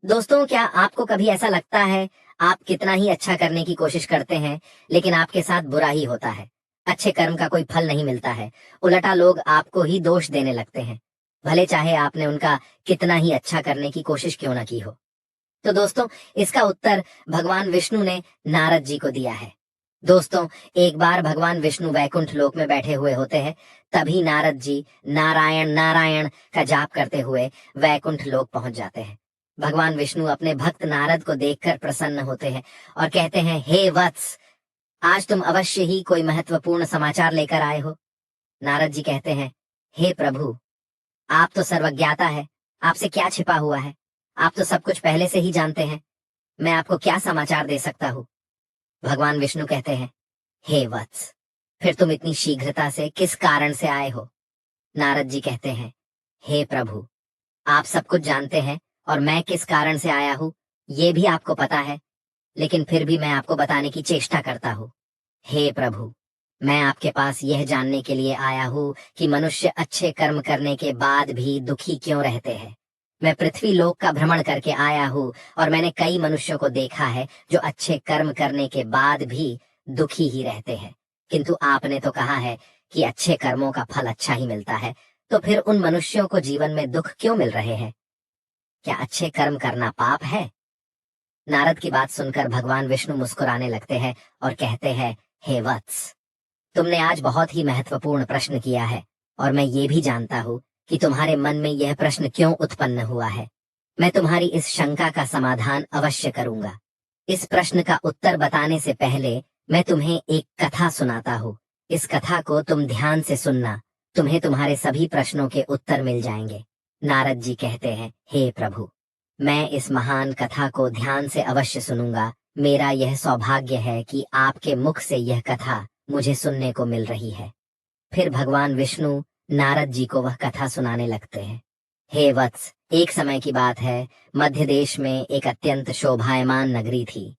दोस्तों, क्या आपको कभी ऐसा लगता है आप कितना ही अच्छा करने की कोशिश करते हैं लेकिन आपके साथ बुरा ही होता है। अच्छे कर्म का कोई फल नहीं मिलता है। उल्टा लोग आपको ही दोष देने लगते हैं, भले चाहे आपने उनका कितना ही अच्छा करने की कोशिश क्यों ना की हो। तो दोस्तों, इसका उत्तर भगवान विष्णु ने नारद जी को दिया है। दोस्तों, एक बार भगवान विष्णु वैकुंठ लोक में बैठे हुए होते हैं। तभी नारद जी नारायण नारायण का जाप करते हुए वैकुंठ लोक पहुंच जाते हैं। भगवान विष्णु अपने भक्त नारद को देखकर प्रसन्न होते हैं और कहते हैं, हे वत्स, आज तुम अवश्य ही कोई महत्वपूर्ण समाचार लेकर आए हो। नारद जी कहते हैं, हे प्रभु, आप तो सर्वज्ञाता है, आपसे क्या छिपा हुआ है। आप तो सब कुछ पहले से ही जानते हैं। मैं आपको क्या समाचार दे सकता हूँ। भगवान विष्णु कहते हैं, हे वत्स, फिर तुम इतनी शीघ्रता से किस कारण से आए हो। नारद जी कहते हैं, हे प्रभु, आप सब कुछ जानते हैं और मैं किस कारण से आया हूँ ये भी आपको पता है, लेकिन फिर भी मैं आपको बताने की चेष्टा करता हूँ। हे प्रभु, मैं आपके पास यह जानने के लिए आया हूँ कि मनुष्य अच्छे कर्म करने के बाद भी दुखी क्यों रहते हैं। मैं पृथ्वी लोक का भ्रमण करके आया हूँ और मैंने कई मनुष्यों को देखा है जो अच्छे कर्म करने के बाद भी दुखी ही रहते हैं। किंतु आपने तो कहा है कि अच्छे कर्मों का फल अच्छा ही मिलता है, तो फिर उन मनुष्यों को जीवन में दुख क्यों मिल रहे हैं। क्या अच्छे कर्म करना पाप है। नारद की बात सुनकर भगवान विष्णु मुस्कुराने लगते हैं और कहते हैं, हे वत्स, तुमने आज बहुत ही महत्वपूर्ण प्रश्न किया है और मैं ये भी जानता हूँ कि तुम्हारे मन में यह प्रश्न क्यों उत्पन्न हुआ है। मैं तुम्हारी इस शंका का समाधान अवश्य करूंगा। इस प्रश्न का उत्तर बताने से पहले मैं तुम्हें एक कथा सुनाता हूँ। इस कथा को तुम ध्यान से सुनना, तुम्हें तुम्हारे सभी प्रश्नों के उत्तर मिल जाएंगे। नारद जी कहते हैं, हे प्रभु, मैं इस महान कथा को ध्यान से अवश्य सुनूंगा। मेरा यह सौभाग्य है कि आपके मुख से यह कथा मुझे सुनने को मिल रही है। फिर भगवान विष्णु नारद जी को वह कथा सुनाने लगते हैं। हे वत्स, एक समय की बात है, मध्य देश में एक अत्यंत शोभायमान नगरी थी।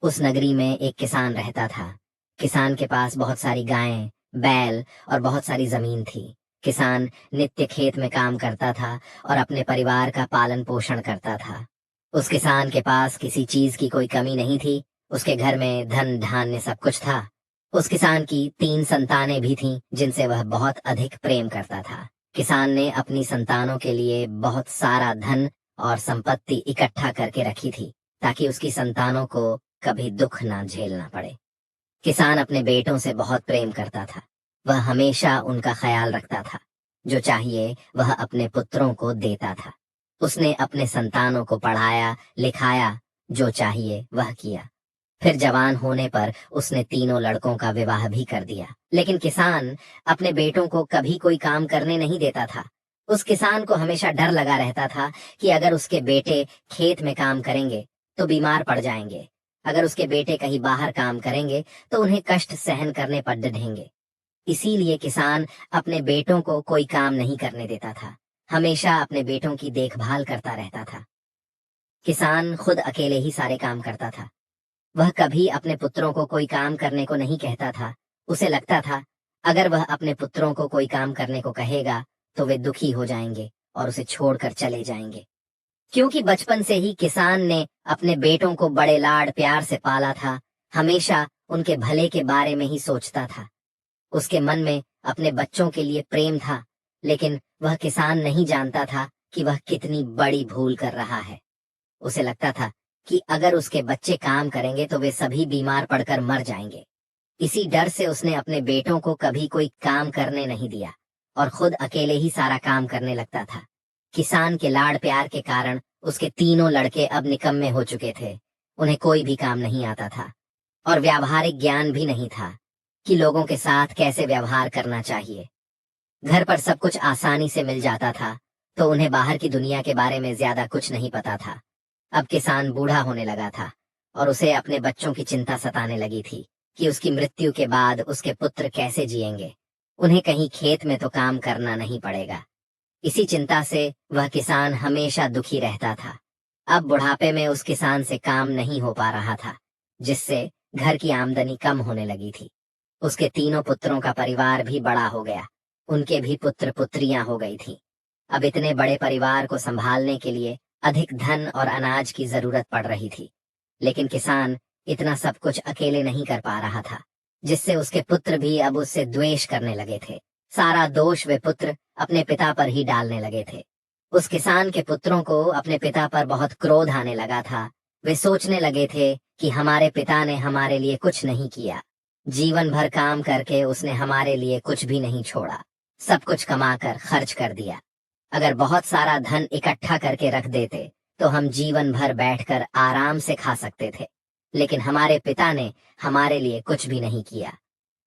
उस नगरी में एक किसान रहता था। किसान के पास बहुत सारी गायें, बैल और बहुत सारी जमीन थी। किसान नित्य खेत में काम करता था और अपने परिवार का पालन पोषण करता था। उस किसान के पास किसी चीज की कोई कमी नहीं थी। उसके घर में धन धान्य सब कुछ था। उस किसान की 3 संतानें भी थीं जिनसे वह बहुत अधिक प्रेम करता था। किसान ने अपनी संतानों के लिए बहुत सारा धन और संपत्ति इकट्ठा करके रखी थी ताकि उसकी संतानों को कभी दुख ना झेलना पड़े। किसान अपने बेटों से बहुत प्रेम करता था। वह हमेशा उनका ख्याल रखता था। जो चाहिए वह अपने पुत्रों को देता था। उसने अपने संतानों को पढ़ाया लिखाया, जो चाहिए वह किया। फिर जवान होने पर उसने तीनों लड़कों का विवाह भी कर दिया। लेकिन किसान अपने बेटों को कभी कोई काम करने नहीं देता था। उस किसान को हमेशा डर लगा रहता था कि अगर उसके बेटे खेत में काम करेंगे तो बीमार पड़ जाएंगे। अगर उसके बेटे कहीं बाहर काम करेंगे तो उन्हें कष्ट सहन करने पर डटेंगे। इसीलिए किसान अपने बेटों को कोई काम नहीं करने देता था, हमेशा अपने बेटों की देखभाल करता रहता था। किसान खुद अकेले ही सारे काम करता था। वह कभी अपने पुत्रों को कोई काम करने को नहीं कहता था। उसे लगता था अगर वह अपने पुत्रों को कोई काम करने को कहेगा तो वे दुखी हो जाएंगे और उसे छोड़कर चले जाएंगे। क्योंकि बचपन से ही किसान ने अपने बेटों को बड़े लाड प्यार से पाला था, हमेशा उनके भले के बारे में ही सोचता था। उसके मन में अपने बच्चों के लिए प्रेम था, लेकिन वह किसान नहीं जानता था कि वह कितनी बड़ी भूल कर रहा है। उसे लगता था कि अगर उसके बच्चे काम करेंगे तो वे सभी बीमार पड़कर मर जाएंगे। इसी डर से उसने अपने बेटों को कभी कोई काम करने नहीं दिया और खुद अकेले ही सारा काम करने लगता था। किसान के लाड़ प्यार के कारण उसके तीनों लड़के अब निकम्मे हो चुके थे। उन्हें कोई भी काम नहीं आता था और व्यावहारिक ज्ञान भी नहीं था कि लोगों के साथ कैसे व्यवहार करना चाहिए। घर पर सब कुछ आसानी से मिल जाता था, तो उन्हें बाहर की दुनिया के बारे में ज्यादा कुछ नहीं पता था। अब किसान बूढ़ा होने लगा था और उसे अपने बच्चों की चिंता सताने लगी थी कि उसकी मृत्यु के बाद उसके पुत्र कैसे जिएंगे। उन्हें कहीं खेत में तो काम करना नहीं पड़ेगा। इसी चिंता से वह किसान हमेशा दुखी रहता था। अब बुढ़ापे में उस किसान से काम नहीं हो पा रहा था, जिससे घर की आमदनी कम होने लगी थी। उसके तीनों पुत्रों का परिवार भी बड़ा हो गया। उनके भी पुत्र पुत्रियां हो गई थी। अब इतने बड़े परिवार को संभालने के लिए अधिक धन और अनाज की जरूरत पड़ रही थी, लेकिन किसान इतना सब कुछ अकेले नहीं कर पा रहा था, जिससे उसके पुत्र भी अब उससे द्वेष करने लगे थे। सारा दोष वे पुत्र अपने पिता पर ही डालने लगे थे। उस किसान के पुत्रों को अपने पिता पर बहुत क्रोध आने लगा था। वे सोचने लगे थे कि हमारे पिता ने हमारे लिए कुछ नहीं किया, जीवन भर काम करके उसने हमारे लिए कुछ भी नहीं छोड़ा, सब कुछ कमाकर खर्च कर दिया। अगर बहुत सारा धन इकट्ठा करके रख देते तो हम जीवन भर बैठकर आराम से खा सकते थे, लेकिन हमारे पिता ने हमारे लिए कुछ भी नहीं किया।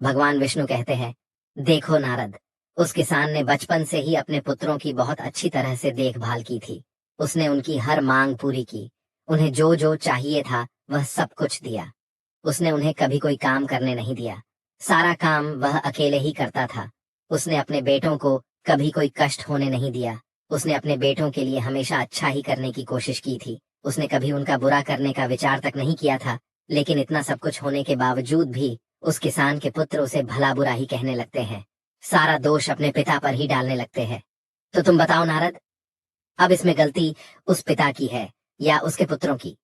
भगवान विष्णु कहते हैं, देखो नारद, उस किसान ने बचपन से ही अपने पुत्रों की बहुत अच्छी तरह से देखभाल की थी। उसने उनकी हर मांग पूरी की, उन्हें जो जो चाहिए था वह सब कुछ दिया। उसने उन्हें कभी कोई काम करने नहीं दिया, सारा काम वह अकेले ही करता था। उसने अपने बेटों को कभी कोई कष्ट होने नहीं दिया। उसने अपने बेटों के लिए हमेशा अच्छा ही करने की कोशिश की थी। उसने कभी उनका बुरा करने का विचार तक नहीं किया था। लेकिन इतना सब कुछ होने के बावजूद भी उस किसान के पुत्र उसे भला बुरा ही कहने लगते हैं, सारा दोष अपने पिता पर ही डालने लगते हैं। तो तुम बताओ नारद, अब इसमें गलती उस पिता की है या उसके पुत्रों की?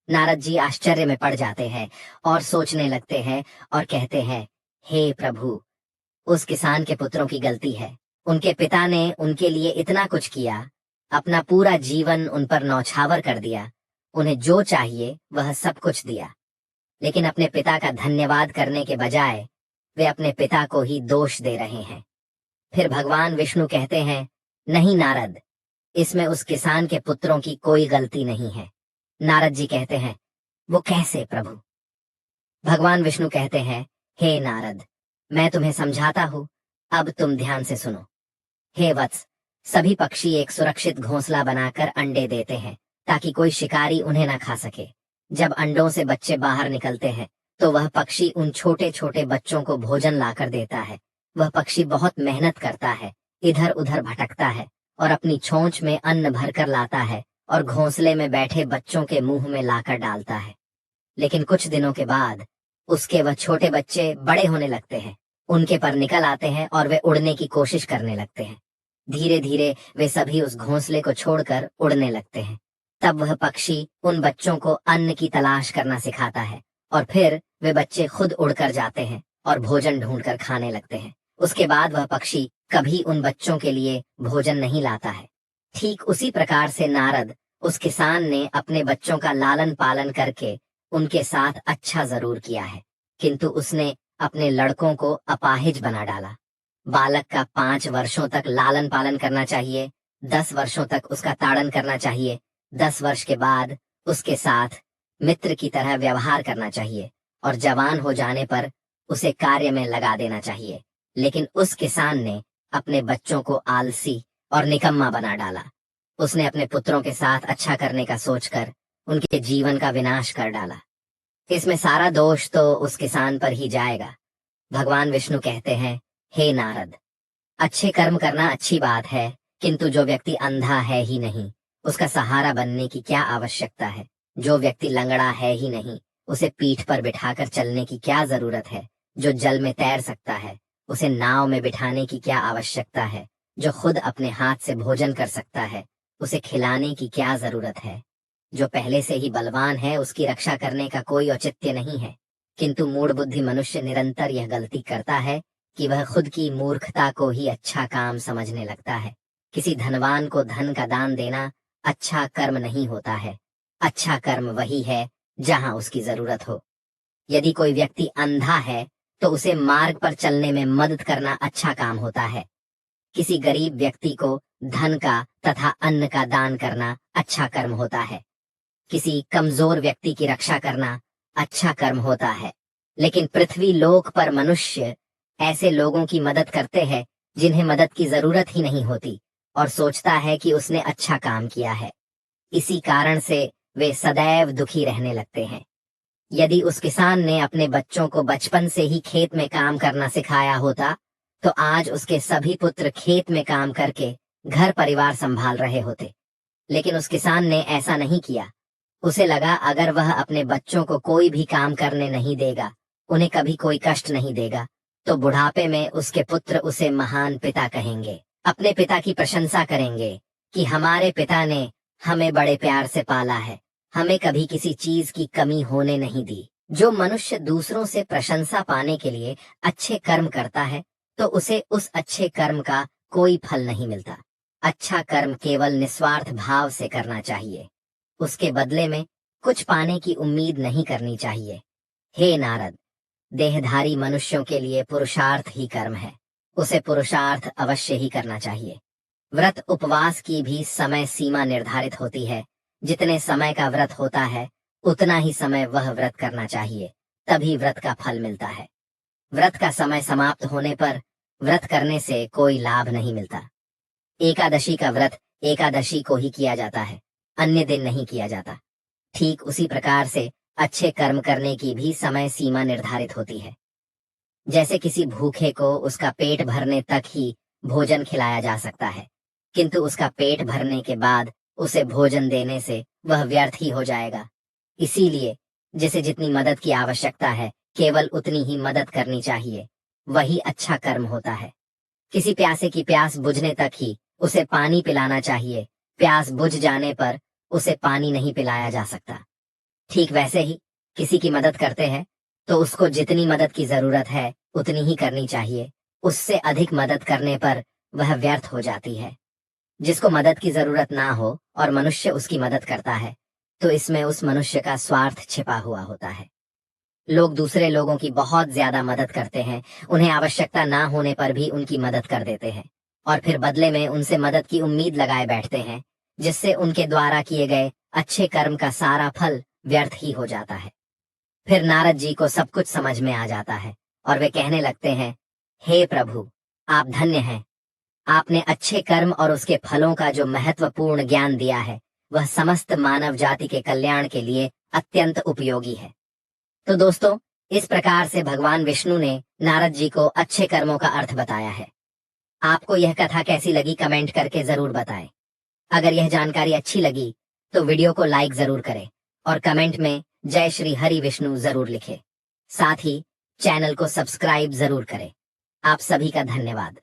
नारद जी आश्चर्य में पड़ जाते हैं और सोचने लगते हैं और कहते हैं, हे प्रभु, उस किसान के पुत्रों की गलती है। उनके पिता ने उनके लिए इतना कुछ किया, अपना पूरा जीवन उन पर नौछावर कर दिया, उन्हें जो चाहिए वह सब कुछ दिया, लेकिन अपने पिता का धन्यवाद करने के बजाय वे अपने पिता को ही दोष दे रहे हैं। फिर भगवान विष्णु कहते हैं, नहीं नारद, इसमें उस किसान के पुत्रों की कोई गलती नहीं है। नारद जी कहते हैं, वो कैसे प्रभु? भगवान विष्णु कहते हैं, हे नारद, मैं तुम्हें समझाता हूं, अब तुम ध्यान से सुनो। हे वत्स, सभी पक्षी एक सुरक्षित घोंसला बनाकर अंडे देते हैं ताकि कोई शिकारी उन्हें न खा सके। जब अंडों से बच्चे बाहर निकलते हैं तो वह पक्षी उन छोटे छोटे बच्चों को भोजन लाकर देता है। वह पक्षी बहुत मेहनत करता है, इधर उधर भटकता है और अपनी छोंच में अन्न भरकर लाता है और घोंसले में बैठे बच्चों के मुंह में लाकर डालता है। लेकिन कुछ दिनों के बाद उसके वह छोटे बच्चे बड़े होने लगते हैं, उनके पर निकल आते हैं और वे उड़ने की कोशिश करने लगते हैं। धीरे धीरे वे सभी उस घोंसले को छोड़कर उड़ने लगते हैं। तब वह पक्षी उन बच्चों को अन्न की तलाश करना सिखाता है और फिर वे बच्चे खुद उड़कर जाते हैं और भोजन ढूंढकर खाने लगते हैं। उसके बाद वह पक्षी कभी उन बच्चों के लिए भोजन नहीं लाता है। ठीक उसी प्रकार से नारद, उस किसान ने अपने बच्चों का लालन पालन करके उनके साथ अच्छा जरूर किया है, किंतु उसने अपने लड़कों को अपाहिज बना डाला। बालक का 5 वर्षों तक लालन पालन करना चाहिए, 10 वर्षों तक उसका ताड़न करना चाहिए, 10 वर्ष के बाद उसके साथ मित्र की तरह व्यवहार करना चाहिए और जवान हो जाने पर उसे कार्य में लगा देना चाहिए। लेकिन उस किसान ने अपने बच्चों को आलसी और निकम्मा बना डाला। उसने अपने पुत्रों के साथ अच्छा करने का सोचकर उनके जीवन का विनाश कर डाला। इसमें सारा दोष तो उस किसान पर ही जाएगा। भगवान विष्णु कहते हैं, हे नारद, अच्छे कर्म करना अच्छी बात है, किंतु जो व्यक्ति अंधा है ही नहीं, उसका सहारा बनने की क्या आवश्यकता है? जो व्यक्ति लंगड़ा है ही नहीं, उसे पीठ पर बिठाकर चलने की क्या जरूरत है? जो जल में तैर सकता है, उसे नाव में बिठाने की क्या आवश्यकता है? जो खुद अपने हाथ से भोजन कर सकता है, उसे खिलाने की क्या जरूरत है? जो पहले से ही बलवान है, उसकी रक्षा करने का कोई औचित्य नहीं है। किंतु मूढ़ बुद्धि मनुष्य निरंतर यह गलती करता है कि वह खुद की मूर्खता को ही अच्छा काम समझने लगता है। किसी धनवान को धन का दान देना अच्छा कर्म नहीं होता है। अच्छा कर्म वही है जहां उसकी जरूरत हो। यदि कोई व्यक्ति अंधा है तो उसे मार्ग पर चलने में मदद करना अच्छा काम होता है। किसी गरीब व्यक्ति को धन का तथा अन्न का दान करना अच्छा कर्म होता है। किसी कमजोर व्यक्ति की रक्षा करना अच्छा कर्म होता है। लेकिन पृथ्वी लोक पर मनुष्य ऐसे लोगों की मदद करते हैं जिन्हें मदद की जरूरत ही नहीं होती और सोचता है कि उसने अच्छा काम किया है। इसी कारण से वे सदैव दुखी रहने लगते हैं। यदि उस किसान ने अपने बच्चों को बचपन से ही खेत में काम करना सिखाया होता तो आज उसके सभी पुत्र खेत में काम करके घर परिवार संभाल रहे होते। लेकिन उस किसान ने ऐसा नहीं किया। उसे लगा अगर वह अपने बच्चों को कोई भी काम करने नहीं देगा, उन्हें कभी कोई कष्ट नहीं देगा, तो बुढ़ापे में उसके पुत्र उसे महान पिता कहेंगे, अपने पिता की प्रशंसा करेंगे कि हमारे पिता ने हमें बड़े प्यार से पाला है, हमें कभी किसी चीज की कमी होने नहीं दी। जो मनुष्य दूसरों से प्रशंसा पाने के लिए अच्छे कर्म करता है, तो उसे उस अच्छे कर्म का कोई फल नहीं मिलता। अच्छा कर्म केवल निस्वार्थ भाव से करना चाहिए। उसके बदले में कुछ पाने की उम्मीद नहीं करनी चाहिए। हे नारद, देहधारी मनुष्यों के लिए पुरुषार्थ ही कर्म है। उसे पुरुषार्थ अवश्य ही करना चाहिए। व्रत उपवास की भी समय सीमा निर्धारित होती है। जितने समय का व्रत होता है, उतना ही समय वह व्रत करना चाहिए, तभी व्रत का फल मिलता है। व्रत का समय समाप्त होने पर व्रत करने से कोई लाभ नहीं मिलता। एकादशी का व्रत एकादशी को ही किया जाता है, अन्य दिन नहीं किया जाता। ठीक उसी प्रकार से अच्छे कर्म करने की भी समय सीमा निर्धारित होती है। जैसे किसी भूखे को उसका पेट भरने तक ही भोजन खिलाया जा सकता है, किंतु उसका पेट भरने के बाद उसे भोजन देने से वह व्यर्थ ही हो जाएगा। इसीलिए जिसे जितनी मदद की आवश्यकता है, केवल उतनी ही मदद करनी चाहिए। वही अच्छा कर्म होता है। किसी प्यासे की प्यास बुझने तक ही उसे पानी पिलाना चाहिए। प्यास बुझ जाने पर उसे पानी नहीं पिलाया जा सकता। ठीक वैसे ही किसी की मदद करते हैं तो उसको जितनी मदद की जरूरत है उतनी ही करनी चाहिए। उससे अधिक मदद करने पर वह व्यर्थ हो जाती है। जिसको मदद की जरूरत ना हो और मनुष्य उसकी मदद करता है, तो इसमें उस मनुष्य का स्वार्थ छिपा हुआ होता है। लोग दूसरे लोगों की बहुत ज्यादा मदद करते हैं, उन्हें आवश्यकता ना होने पर भी उनकी मदद कर देते हैं, और फिर बदले में उनसे मदद की उम्मीद लगाए बैठते हैं, जिससे उनके द्वारा किए गए अच्छे कर्म का सारा फल व्यर्थ ही हो जाता है। फिर नारद जी को सब कुछ समझ में आ जाता है और वे कहने लगते हैं, हे प्रभु, आप धन्य हैं। आपने अच्छे कर्म और उसके फलों का जो महत्वपूर्ण ज्ञान दिया है, वह समस्त मानव जाति के कल्याण के लिए अत्यंत उपयोगी है। तो दोस्तों, इस प्रकार से भगवान विष्णु ने नारद जी को अच्छे कर्मों का अर्थ बताया है। आपको यह कथा कैसी लगी कमेंट करके जरूर बताएं। अगर यह जानकारी अच्छी लगी तो वीडियो को लाइक जरूर करें और कमेंट में जय श्री हरि विष्णु जरूर लिखें। साथ ही चैनल को सब्सक्राइब जरूर करें। आप सभी का धन्यवाद।